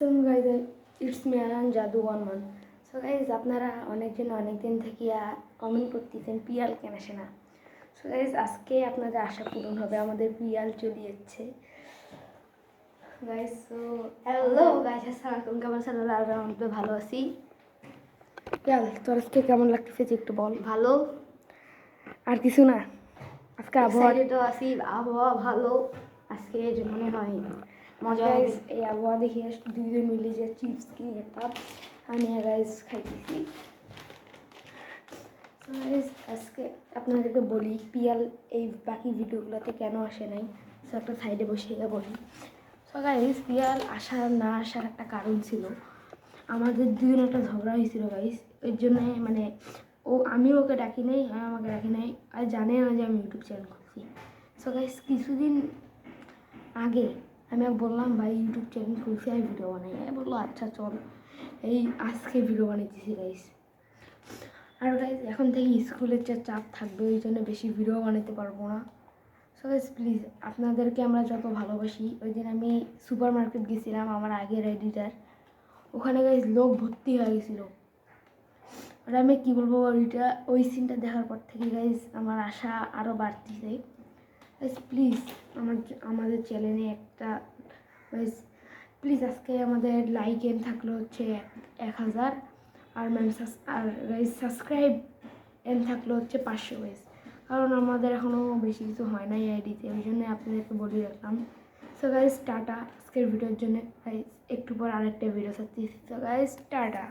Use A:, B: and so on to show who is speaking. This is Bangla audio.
A: গাইজ ইটস মি আরান জাদু 1 মান্থ। সো গাইজ আপনারা অনেকজন অনেকদিন থেকে কমেন্ট করতেছেন পিয়াল কেন আসে না। সো গাইজ আজকে আপনাদের আশা পূরণ হবে, আমাদের পিয়াল চলে যাচ্ছে গাইজ। সো হ্যালো গাইজ, আসসালামু আলাইকুম, কেমন আছেন? আলহামদুলিল্লাহ ভালো আছি। পিয়াল তোর আজকে কেমন লাগতেছে একটু বল। ভালো, আর কিছু না। আজকে আবহাওয়া তো আছি, আবহাওয়া ভালো আজকে, মনে হয় মজা হবে। এই আবহাওয়া দেখে দুইজন মিলে যে চিপস কিনে যেতাম আমি গাইজ খাইতেছি। আজকে আপনাদেরকে বলি পিয়াল এই বাকি ভিডিওগুলোতে কেন আসে নাই। সো একটা সাইডে বসে বলি। সো গাইজ পিয়াল আসার না আসার একটা কারণ ছিল, আমাদের দুজন একটা ঝগড়া হয়েছিল গাইজ। এর জন্য মানে আমি ওকে ডাকি নাই, আমাকে ডাকি নাই, আর জানে না যে আমি ইউটিউব চ্যানেল করছি। সো গাইজ কিছুদিন আগে আমি বললাম ভাই ইউটিউব চ্যানেল খুলছি, আমি ভিডিও বানাই। বললো আচ্ছা চল, এই আজকে ভিডিও বানাইতেছি গাইস। আর গাইস এখন থেকে স্কুলের যে চাপ থাকবে ওই জন্য বেশি ভিডিও বানাতে পারবো না। সো গাইস প্লিজ, আপনাদেরকে আমরা যত ভালোবাসি। ওই দিন আমি সুপার মার্কেট গেছিলাম, আমার আগের এডিটার, ওখানে গাইস লোক ভর্তি হয়ে গেছিলো। আর আমি কী বলবো, ওই সিনটা দেখার পর থেকে গাইস আমার আশা আরও বাড়তেছে। প্লিজ আমাদের চ্যানেলে একটা প্লিজ আজকে আমাদের লাইক এন থাকলো হচ্ছে 1000, আর সাবস্ক্রাইব এন থাকলো হচ্ছে 500 গাইস। কারণ আমাদের এখনও বেশি কিছু হয় নাই আইডিতে, ওই জন্য আপনাদেরকে বলে রাখলাম। সো গাইস টাটা আজকের ভিডিওর জন্য। গাইস একটু পর আরেকটা ভিডিও সাথে। So guys tata.